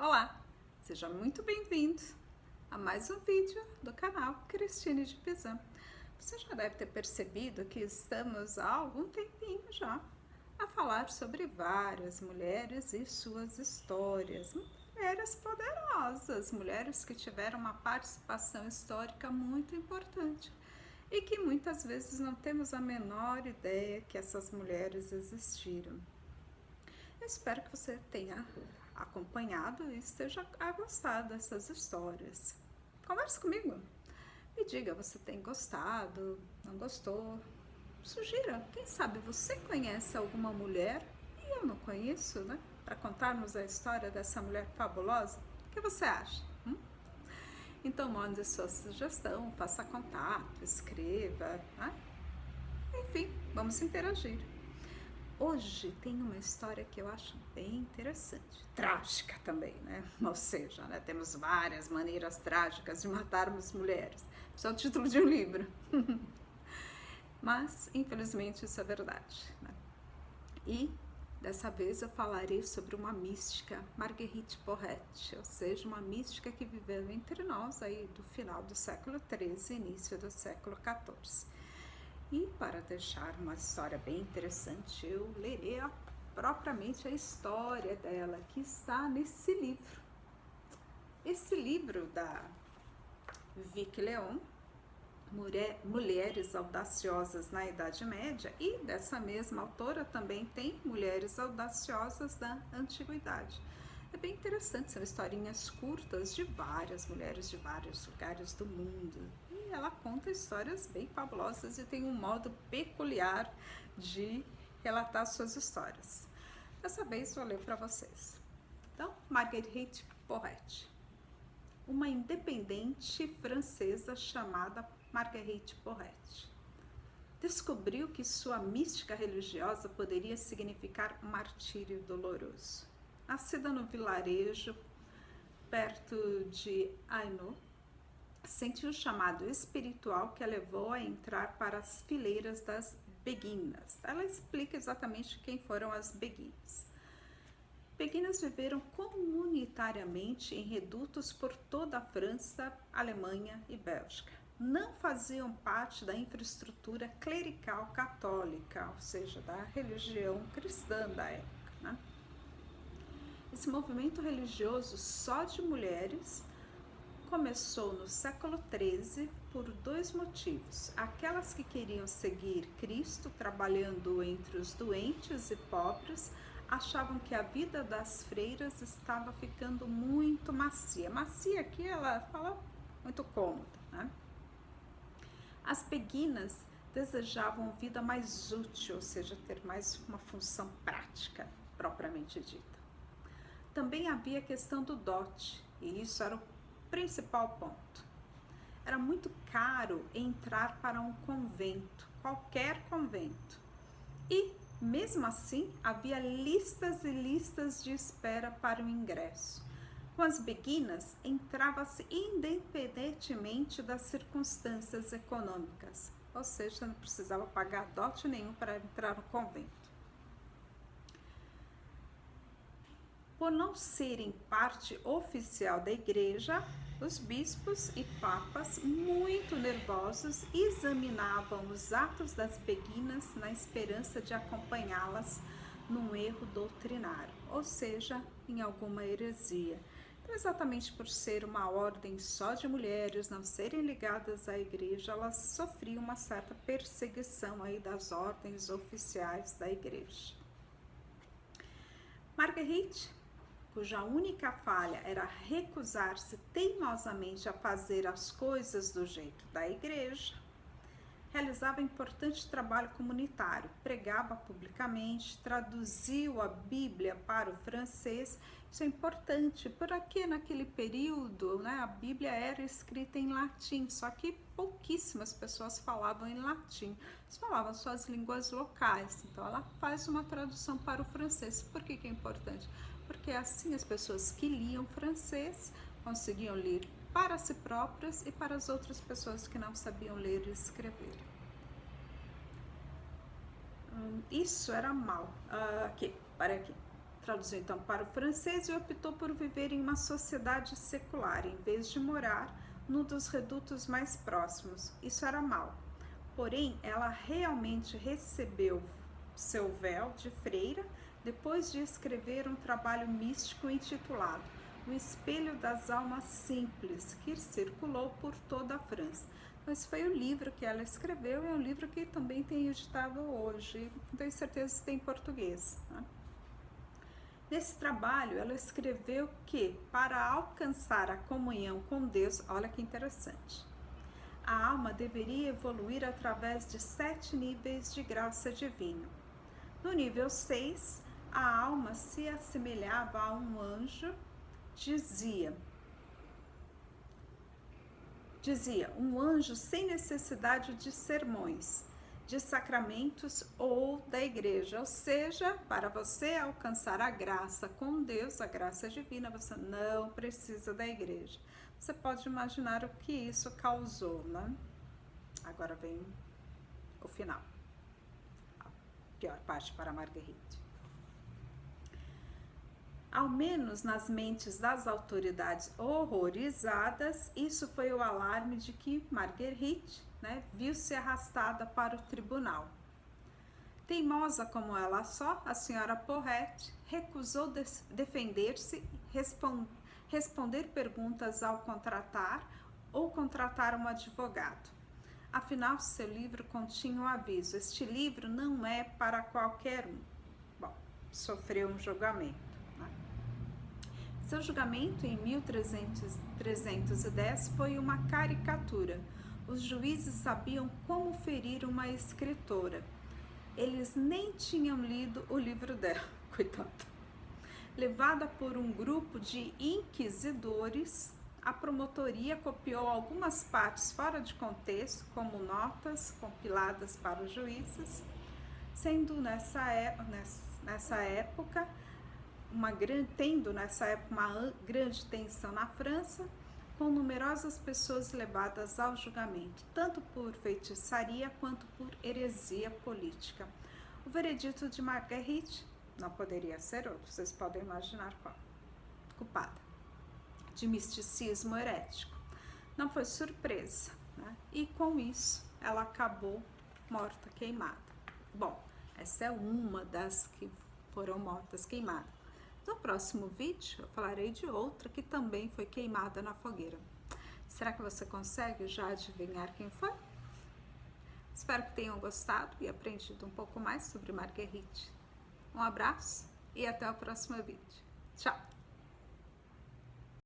Olá, seja muito bem-vindo a mais um vídeo do canal Cristine de Pizan. Você já deve ter percebido que estamos há algum tempinho já a falar sobre várias mulheres e suas histórias. Mulheres poderosas, mulheres que tiveram uma participação histórica muito importante e que muitas vezes não temos a menor ideia que essas mulheres existiram. Eu espero que você tenha acompanhado e esteja a gostar dessas histórias. Converse comigo. Me diga, você tem gostado, não gostou? Sugira, quem sabe você conhece alguma mulher e eu não conheço, né? Para contarmos a história dessa mulher fabulosa? O que você acha? Então mande sua sugestão, faça contato, escreva, né? Enfim, vamos interagir. Hoje tem uma história que eu acho bem interessante, trágica também, né? Ou seja, né, temos várias maneiras trágicas de matarmos mulheres. Isso é o título de um livro. Mas, infelizmente, isso é verdade, né? E dessa vez eu falarei sobre uma mística, Marguerite Porete, ou seja, uma mística que viveu entre nós aí do final do século XIII e início do século XIV. E para deixar uma história bem interessante, eu lerei propriamente a história dela, que está nesse livro. Esse livro da Vicky Leon, Mulheres Audaciosas na Idade Média, e dessa mesma autora também tem Mulheres Audaciosas da Antiguidade. É bem interessante, são historinhas curtas de várias mulheres de vários lugares do mundo. E ela conta histórias bem fabulosas e tem um modo peculiar de relatar suas histórias. Dessa vez vou ler para vocês. Então, Marguerite Porete. Uma independente francesa chamada Marguerite Porete descobriu que sua mística religiosa poderia significar martírio doloroso. Nascida no vilarejo perto de Hainaut, sentiu o chamado espiritual que a levou a entrar para as fileiras das beguinas. Ela explica exatamente quem foram as beguinas. Beguinas viveram comunitariamente em redutos por toda a França, Alemanha e Bélgica. Não faziam parte da infraestrutura clerical católica, ou seja, da religião cristã da época, né? Esse movimento religioso só de mulheres começou no século XIII por dois motivos. Aquelas que queriam seguir Cristo trabalhando entre os doentes e pobres achavam que a vida das freiras estava ficando muito macia. Macia aqui ela fala muito cômoda, né? As beguinas desejavam vida mais útil, ou seja, ter mais uma função prática propriamente dita. Também havia a questão do dote, e isso era o principal ponto. Era muito caro entrar para um convento, qualquer convento. E, mesmo assim, havia listas e listas de espera para o ingresso. Com as beguinas, entrava-se independentemente das circunstâncias econômicas, ou seja, não precisava pagar dote nenhum para entrar no convento. Por não serem parte oficial da igreja, os bispos e papas, muito nervosos, examinavam os atos das beguinas na esperança de acompanhá-las num erro doutrinário, ou seja, em alguma heresia. Então, exatamente por ser uma ordem só de mulheres, não serem ligadas à igreja, elas sofriam uma certa perseguição aí das ordens oficiais da igreja. Marguerite, cuja única falha era recusar-se teimosamente a fazer as coisas do jeito da igreja, realizava importante trabalho comunitário, pregava publicamente, traduziu a Bíblia para o francês. Isso é importante, porque naquele período, né, a Bíblia era escrita em latim, só que pouquíssimas pessoas falavam em latim, eles falavam suas línguas locais, então ela faz uma tradução para o francês. Por que é importante? Porque assim as pessoas que liam francês conseguiam ler para si próprias e para as outras pessoas que não sabiam ler e escrever. Isso era mal. Para aqui. Traduziu então para o francês e optou por viver em uma sociedade secular, em vez de morar num dos redutos mais próximos. Isso era mal. Porém, ela realmente recebeu seu véu de freira depois de escrever um trabalho místico intitulado O Espelho das Almas Simples, que circulou por toda a França. Mas foi o livro que ela escreveu, é um livro que também tem editado hoje, não tenho certeza se tem em português, né? Nesse trabalho, ela escreveu que, para alcançar a comunhão com Deus, olha que interessante, a alma deveria evoluir através de 7 níveis de graça divina. No nível 6, a alma se assemelhava a um anjo, dizia, um anjo sem necessidade de sermões, de sacramentos ou da igreja. Ou seja, para você alcançar a graça com Deus, a graça divina, você não precisa da igreja. Você pode imaginar o que isso causou, né? Agora vem o final. A pior parte para Marguerite. Ao menos nas mentes das autoridades horrorizadas, isso foi o alarme de que Marguerite, né, viu-se arrastada para o tribunal. Teimosa como ela só, a senhora Porrette recusou defender-se, responder perguntas ao contratar ou contratar um advogado. Afinal, seu livro continha um aviso: este livro não é para qualquer um. Bom, sofreu um julgamento. Seu julgamento em 1310 foi uma caricatura. Os juízes sabiam como ferir uma escritora. Eles nem tinham lido o livro dela, coitada. Levada por um grupo de inquisidores, a promotoria copiou algumas partes fora de contexto, como notas compiladas para os juízes, tendo nessa época uma grande tensão na França, com numerosas pessoas levadas ao julgamento, tanto por feitiçaria quanto por heresia política. O veredito de Marguerite não poderia ser outro, vocês podem imaginar qual. Culpada de misticismo herético. Não foi surpresa, né? E com isso ela acabou morta, queimada. Bom, essa é uma das que foram mortas, queimadas. No próximo vídeo eu falarei de outra que também foi queimada na fogueira. Será que você consegue já adivinhar quem foi? Espero que tenham gostado e aprendido um pouco mais sobre Marguerite. Um abraço e até o próximo vídeo. Tchau!